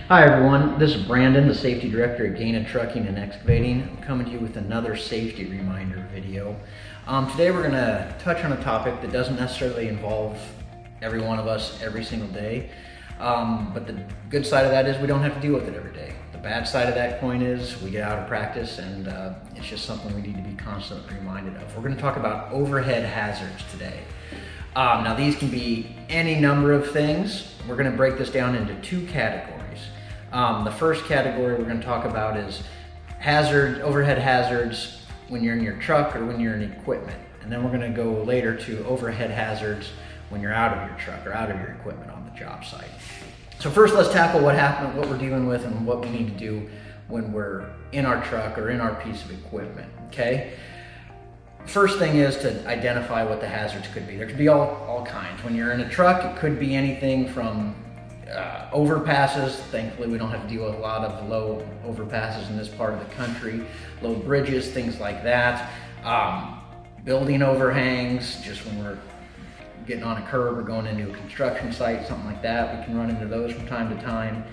Hi everyone, this is Brandon, the Safety Director at Gana Trucking and Excavating. I'm coming to you with another safety reminder video. Today we're going to touch on a topic that doesn't necessarily involve every one of us every single day. But the good side of that is we don't have to deal with it every day. The bad side of that coin is we get out of practice and it's just something we need to be constantly reminded of. We're going to talk about overhead hazards today. Now these can be any number of things. We're going to break this down into two categories. The first category we're going to talk about is overhead hazards when you're in your truck or when you're in equipment. And then we're going to go later to overhead hazards when you're out of your truck or out of your equipment on the job site. So first let's tackle what happened, what we're dealing with, and what we need to do when we're in our truck or in our piece of equipment, okay? First thing is to identify what the hazards could be. There could be all kinds. When you're in a truck, it could be anything from overpasses. Thankfully, we don't have to deal with a lot of low overpasses in this part of the country. Low bridges, things like that. Building overhangs, just when we're getting on a curb or going into a construction site, something like that. We can run into those from time to time.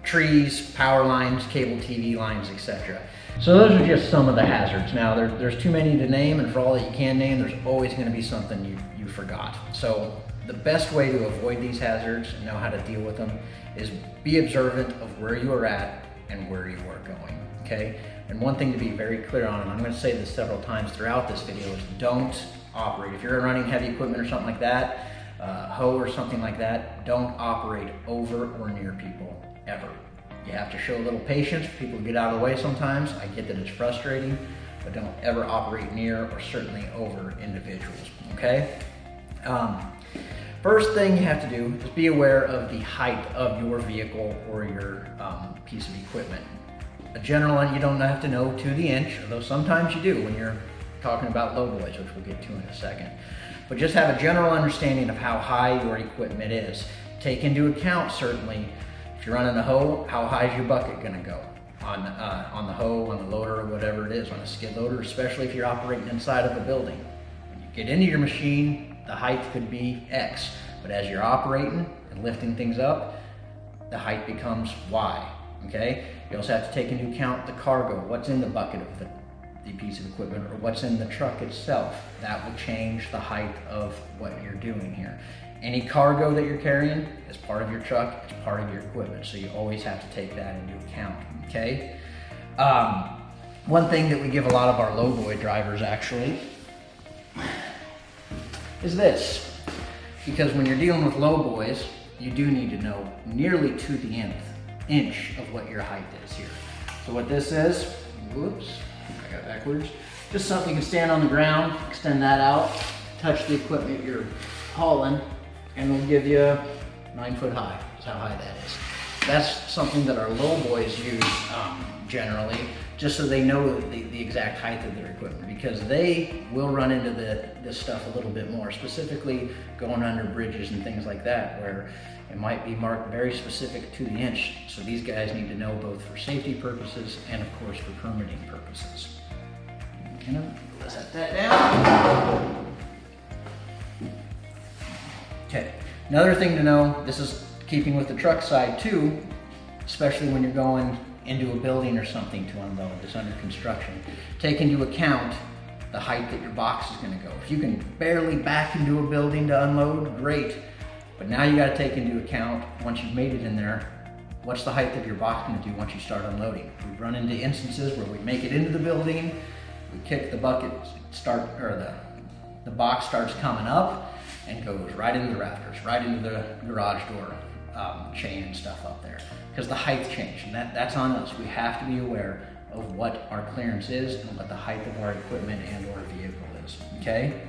Trees, power lines, cable TV lines, etc. So those are just some of the hazards. Now there's too many to name, and for all that you can name, there's always going to be something you forgot. So the best way to avoid these hazards and know how to deal with them is be observant of where you are at and where you are going, okay? And one thing to be very clear on, and I'm going to say this several times throughout this video, is don't operate. If you're running heavy equipment or something like that, hoe or something like that, don't operate over or near people ever. You have to show a little patience. People get out of the way sometimes. I get that it's frustrating, but don't ever operate near or certainly over individuals, okay? First thing you have to do is be aware of the height of your vehicle or your piece of equipment. A general, you don't have to know to the inch, although sometimes you do when you're talking about low boys, which we'll get to in a second. But just have a general understanding of how high your equipment is. Take into account, certainly, if you're running a hoe, how high is your bucket gonna go? On the hoe, on the loader, or whatever it is, on a skid loader, especially if you're operating inside of a building. When you get into your machine, the height could be X, but as you're operating and lifting things up, the height becomes Y, okay? You also have to take into account the cargo, what's in the bucket of the piece of equipment, or what's in the truck itself. That will change the height of what you're doing here. Any cargo that you're carrying is part of your truck, it's part of your equipment, so you always have to take that into account, okay? One thing that we give a lot of our lowboy drivers actually is this, because when you're dealing with lowboys, you do need to know nearly to the nth inch of what your height is here. So what this is, whoops, I got backwards, just something you can stand on the ground, extend that out, touch the equipment you're hauling, and it'll give you 9 foot high, is how high that is. That's something that our lowboys use generally, just so they know the exact height of their equipment, because they will run into this stuff a little bit more, specifically going under bridges and things like that, where it might be marked very specific to the inch. So these guys need to know both for safety purposes and of course for permitting purposes. Let's set that down. Okay, another thing to know, this is keeping with the truck side too, especially when you're going into a building or something to unload that's under construction. Take into account the height that your box is going to go. If you can barely back into a building to unload, great. But now you got to take into account, once you've made it in there, what's the height of your box going to do once you start unloading? We've run into instances where we make it into the building, we kick the bucket, the box starts coming up and goes right into the rafters, right into the garage door chain and stuff up there, because the height changed, and that's on us. We have to be aware of what our clearance is and what the height of our equipment and or vehicle is, okay?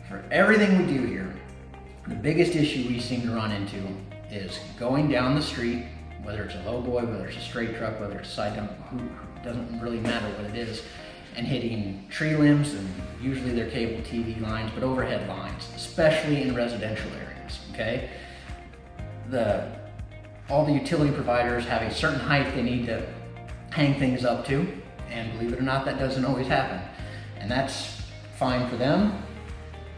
For everything we do here, the biggest issue we seem to run into is going down the street, whether it's a lowboy, whether it's a straight truck, whether it's a side dump, doesn't really matter what it is, and hitting tree limbs, and usually they're cable TV lines, but overhead lines, especially in residential areas, okay? All the utility providers have a certain height they need to hang things up to, and believe it or not, that doesn't always happen. And that's fine for them.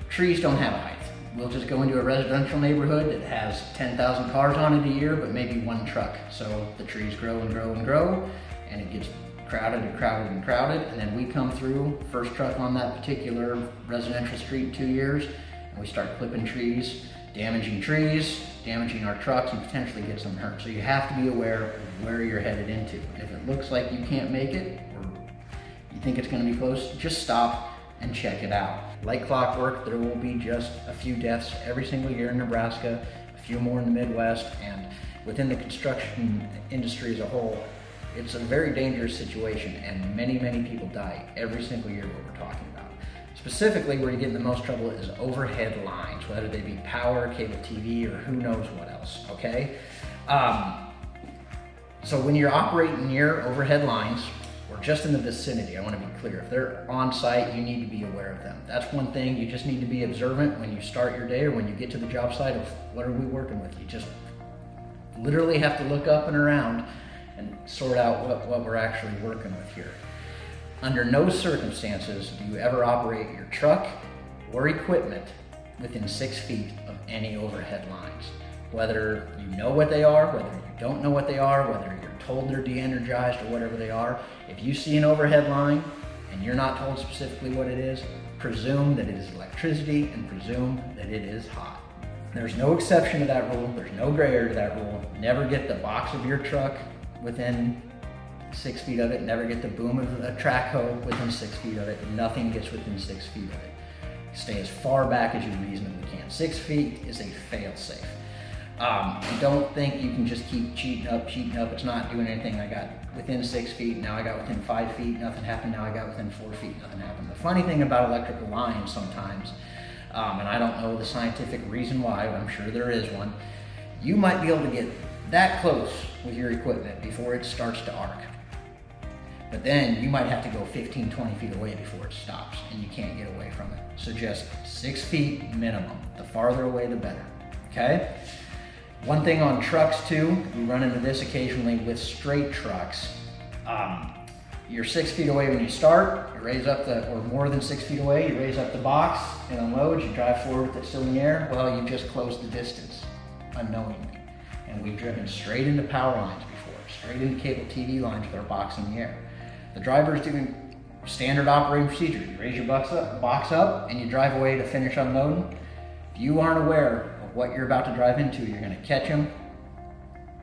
Trees don't have a height. we'll just go into a residential neighborhood that has 10,000 cars on it a year, but maybe one truck. So the trees grow and grow and grow, and it gets crowded and crowded and crowded, and then we come through, first truck on that particular residential street in 2 years, and we start clipping trees, damaging our trucks, and potentially get some hurt. So you have to be aware of where you're headed into. If it looks like you can't make it, or you think it's gonna be close, just stop and check it out. Like clockwork, there will be just a few deaths every single year in Nebraska, a few more in the Midwest, and within the construction industry as a whole, it's a very dangerous situation, and many, many people die every single year what we're talking about. Specifically, where you get in the most trouble is overhead lines, whether they be power, cable TV, or who knows what else, okay? So when you're operating near overhead lines, or just in the vicinity, I want to be clear, if they're on site, you need to be aware of them. That's one thing, you just need to be observant when you start your day or when you get to the job site of what are we working with. You just literally have to look up and around and sort out what we're actually working with here. Under no circumstances do you ever operate your truck or equipment within 6 feet of any overhead lines. Whether you know what they are, whether you don't know what they are, whether you're told they're de-energized or whatever they are, if you see an overhead line and you're not told specifically what it is, presume that it is electricity and presume that it is hot. There's no exception to that rule, there's no gray area to that rule. Never get the box of your truck within 6 feet of it, never get the boom of a track hoe within 6 feet of it, nothing gets within 6 feet of it. Stay as far back as you reasonably can. 6 feet is a fail-safe. Don't think you can just keep cheating up, it's not doing anything. I got within 6 feet, now I got within 5 feet, nothing happened, now I got within 4 feet, nothing happened. The funny thing about electrical lines sometimes, and I don't know the scientific reason why, but I'm sure there is one, you might be able to get that close with your equipment before it starts to arc. But then you might have to go 15, 20 feet away before it stops, and you can't get away from it. So just 6 feet minimum. The farther away, the better, okay? One thing on trucks too, we run into this occasionally with straight trucks. You're 6 feet away when you start, you raise up or more than 6 feet away, you raise up the box, it unloads, you drive forward with it still in the air. Well, you just closed the distance unknowingly. And we've driven straight into power lines before, straight into cable TV lines with our box in the air. The driver's doing standard operating procedure. You raise your box up and you drive away to finish unloading. If you aren't aware of what you're about to drive into, you're gonna catch them.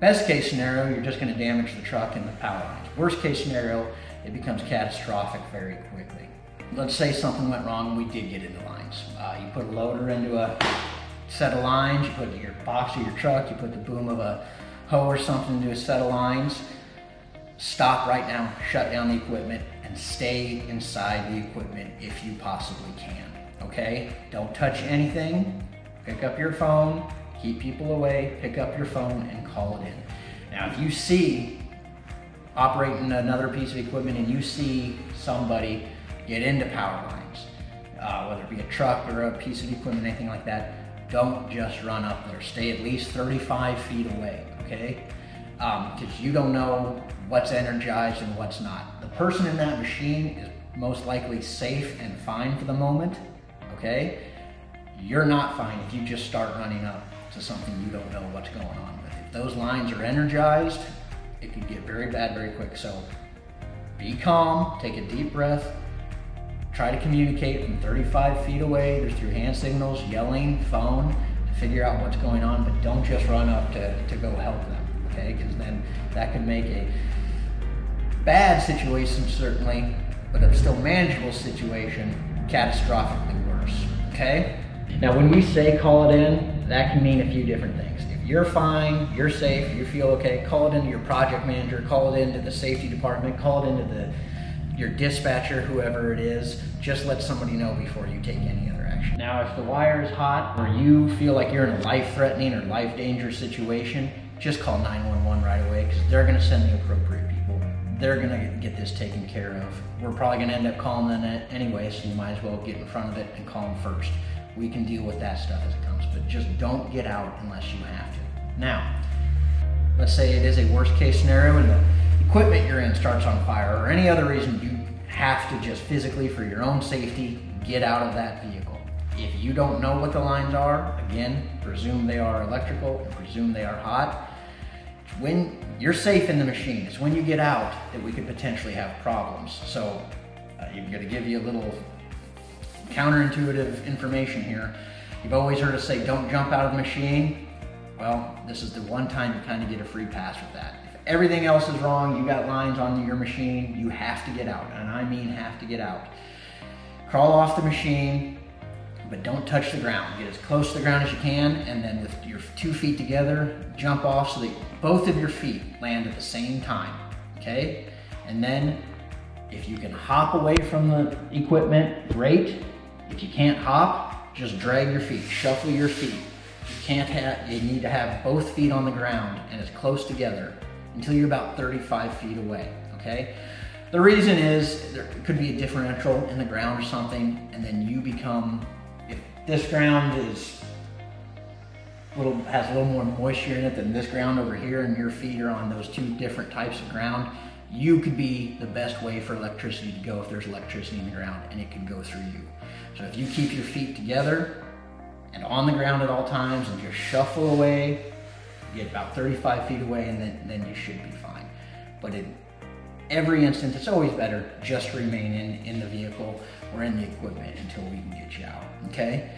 Best case scenario, you're just gonna damage the truck and the power lines. Worst case scenario, it becomes catastrophic very quickly. Let's say something went wrong and we did get into lines. You put a loader into a set of lines, you put your box of your truck, you put the boom of a hoe or something into a set of lines. Stop right now, shut down the equipment, and stay inside the equipment if you possibly can, okay? Don't touch anything, pick up your phone, keep people away, pick up your phone and call it in. Now if you see operating another piece of equipment and you see somebody get into power lines, whether it be a truck or a piece of equipment, anything like that, don't just run up there. Stay at least 35 feet away, okay? Because you don't know what's energized and what's not. The person in that machine is most likely safe and fine for the moment, okay? You're not fine if you just start running up to something you don't know what's going on with. If those lines are energized, it could get very bad very quick. So be calm, take a deep breath, try to communicate from 35 feet away, either through hand signals, yelling, phone, to figure out what's going on, but don't just run up to go help them. Okay, because then that could make a bad situation certainly, but a still manageable situation catastrophically worse, okay? Now when we say call it in, that can mean a few different things. If you're fine, you're safe, you feel okay, call it into your project manager, call it into the safety department, call it into your dispatcher, whoever it is. Just let somebody know before you take any other action. Now if the wire is hot or you feel like you're in a life-threatening or life-dangerous situation, just call 911 right away, because they're gonna send the appropriate people. They're gonna get this taken care of. We're probably gonna end up calling them anyway, so you might as well get in front of it and call them first. We can deal with that stuff as it comes, but just don't get out unless you have to. Now, let's say it is a worst case scenario and the equipment you're in starts on fire, or any other reason you have to just physically, for your own safety, get out of that vehicle. If you don't know what the lines are, again, presume they are electrical and presume they are hot. When you're safe in the machine, it's when you get out that we could potentially have problems. So I'm going to give you a little counterintuitive information here. You've always heard us say, don't jump out of the machine. Well, this is the one time you kind of get a free pass with that. If everything else is wrong, you got lines on your machine, you have to get out, and I mean have to get out. Crawl off the machine, but don't touch the ground. Get as close to the ground as you can, and then with your 2 feet together, jump off so that both of your feet land at the same time, okay? And then if you can hop away from the equipment, great. If you can't hop, just drag your feet, shuffle your feet. You need to have both feet on the ground and as close together until you're about 35 feet away, okay? The reason is there could be a differential in the ground or something, and then you become, if this ground has a little more moisture in it than this ground over here, and your feet are on those 2 different types of ground, you could be the best way for electricity to go if there's electricity in the ground, and it could go through you. So if you keep your feet together and on the ground at all times and just shuffle away, get about 35 feet away, and then you should be fine. But in every instance, it's always better just to remain in the vehicle or in the equipment until we can get you out, okay?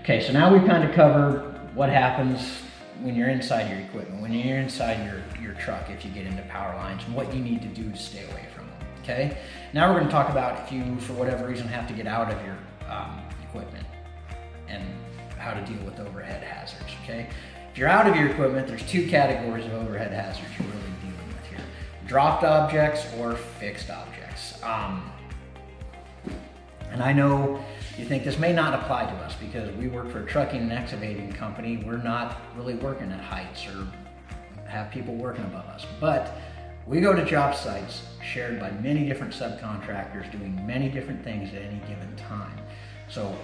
Okay, so now we've kind of covered what happens when you're inside your equipment, when you're inside your truck, if you get into power lines, and what you need to do to stay away from them, okay? Now we're gonna talk about if you, for whatever reason, have to get out of your equipment and how to deal with overhead hazards, okay? If you're out of your equipment, there's 2 categories of overhead hazards you're really dealing with here. Dropped objects or fixed objects. And I know you think this may not apply to us because we work for a trucking and excavating company. We're not really working at heights or have people working above us, but we go to job sites shared by many different subcontractors doing many different things at any given time. So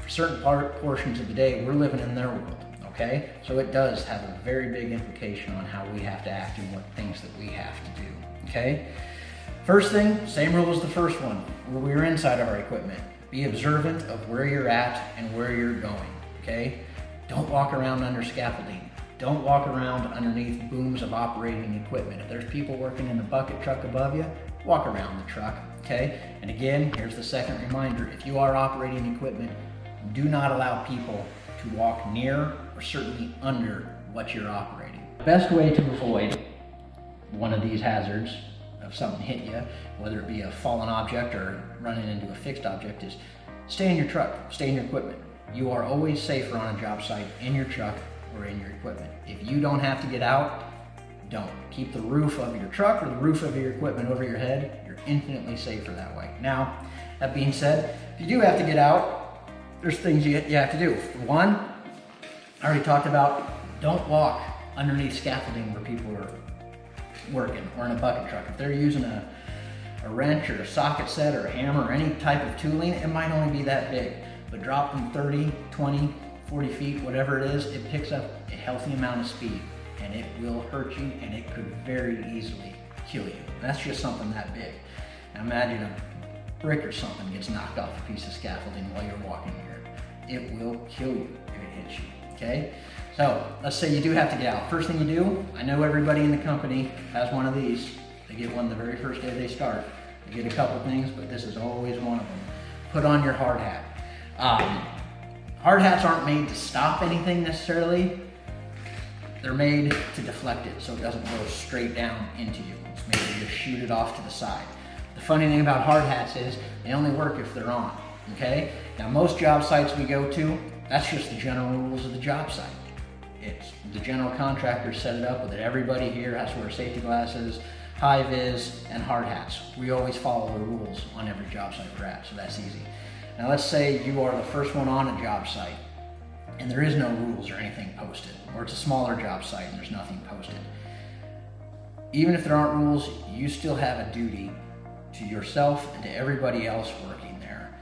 for certain portions of the day, we're living in their world, okay? So it does have a very big implication on how we have to act and what things that we have to do, okay? First thing, same rule as the first one, where we're inside of our equipment. Be observant of where you're at and where you're going, okay? Don't walk around under scaffolding. Don't walk around underneath booms of operating equipment. If there's people working in the bucket truck above you, walk around the truck, okay? And again, here's the second reminder. If you are operating equipment, do not allow people to walk near or certainly under what you're operating. The best way to avoid one of these hazards of something hit you, whether it be a fallen object or running into a fixed object, is stay in your truck, stay in your equipment. You are always safer on a job site in your truck or in your equipment. If you don't have to get out, don't. Keep the roof of your truck or the roof of your equipment over your head. You're infinitely safer that way. Now, that being said, if you do have to get out, there's things you have to do. For one, I already talked about, don't walk underneath scaffolding where people are working or in a bucket truck. If they're using a wrench or a socket set or a hammer or any type of tooling, it might only be that big, but drop them 30, 20, 40 feet, whatever it is, it picks up a healthy amount of speed and it will hurt you and it could very easily kill you. That's just something that big. Now imagine a brick or something gets knocked off a piece of scaffolding while you're walking here. It will kill you if it hits you, okay? So let's say you do have to get out. First thing you do, I know everybody in the company has one of these. They get one the very first day they start. They get a couple things, but this is always one of them. Put on your hard hat. Hard hats aren't made to stop anything necessarily. They're made to deflect it so it doesn't go straight down into you. It's made to just shoot it off to the side. The funny thing about hard hats is they only work if they're on, okay? Now most job sites we go to, that's just the general rules of the job site. It's the general contractor set it up with it. Everybody here has to wear safety glasses, high vis, and hard hats. We always follow the rules on every job site we're at, so that's easy. Now let's say you are the first one on a job site and there is no rules or anything posted, or it's a smaller job site and there's nothing posted. Even if there aren't rules, you still have a duty to yourself and to everybody else working there.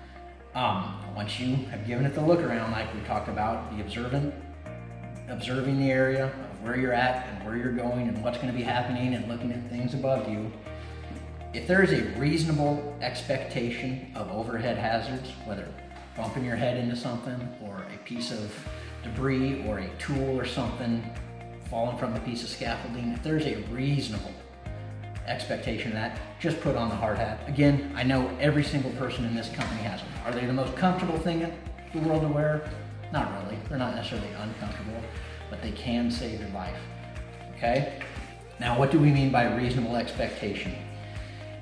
Once you have given it the look around, like we talked about, be observing the area of where you're at and where you're going and what's going to be happening and looking at things above you. If there is a reasonable expectation of overhead hazards, whether bumping your head into something, or a piece of debris, or a tool or something falling from a piece of scaffolding, if there's a reasonable expectation of that, just put on the hard hat. Again, I know every single person in this company has them. Are they the most comfortable thing in the world to wear? Not really. They're not necessarily uncomfortable, but they can save your life, okay? Now, what do we mean by reasonable expectation?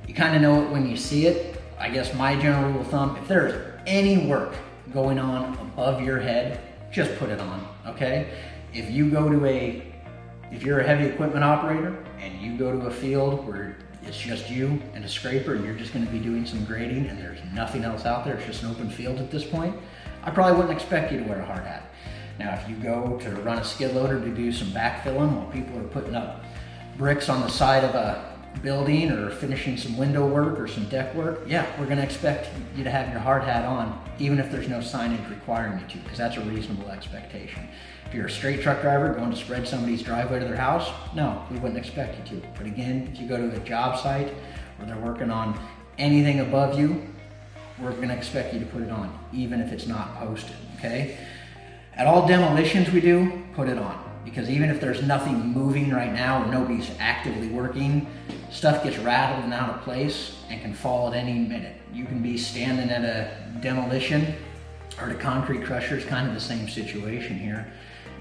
You kind of know it when you see it. I guess my general rule of thumb, if there's any work going on above your head, just put it on, okay? If you're a heavy equipment operator and you go to a field where it's just you and a scraper and you're just gonna be doing some grading and there's nothing else out there, it's just an open field at this point, I probably wouldn't expect you to wear a hard hat. Now, if you go to run a skid loader to do some backfilling while people are putting up bricks on the side of a building or finishing some window work or some deck work, yeah, we're gonna expect you to have your hard hat on, even if there's no signage requiring you to, because that's a reasonable expectation. If you're a straight truck driver going to spread somebody's driveway to their house, no, we wouldn't expect you to. But again, if you go to a job site where they're working on anything above you, we're gonna expect you to put it on, even if it's not posted, okay? At all demolitions we do, put it on. Because even if there's nothing moving right now or nobody's actively working, stuff gets rattled and out of place and can fall at any minute. You can be standing at a demolition or the concrete crusher is kind of the same situation here.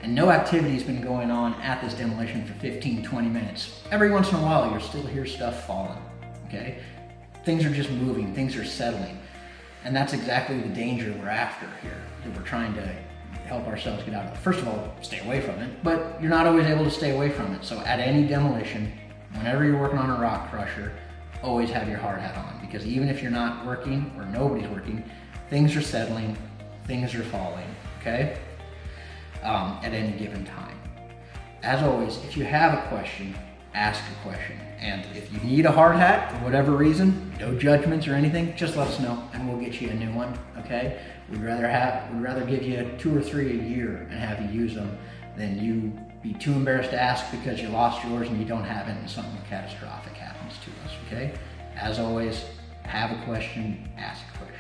And no activity has been going on at this demolition for 15, 20 minutes. Every once in a while, you'll still hear stuff falling, okay? Things are just moving, things are settling. And that's exactly the danger we're after here, that we're trying to help ourselves get out of it. First of all, stay away from it, but you're not always able to stay away from it. So at any demolition, whenever you're working on a rock crusher, always have your hard hat on, because even if you're not working or nobody's working, things are settling, things are falling, okay? At any given time. As always, if you have a question, ask a question. And if you need a hard hat for whatever reason, no judgments or anything, just let us know and we'll get you a new one, okay? We'd rather give you 2 or 3 a year and have you use them than you be too embarrassed to ask because you lost yours and you don't have it and something catastrophic happens to us, okay? As always, have a question, ask a question.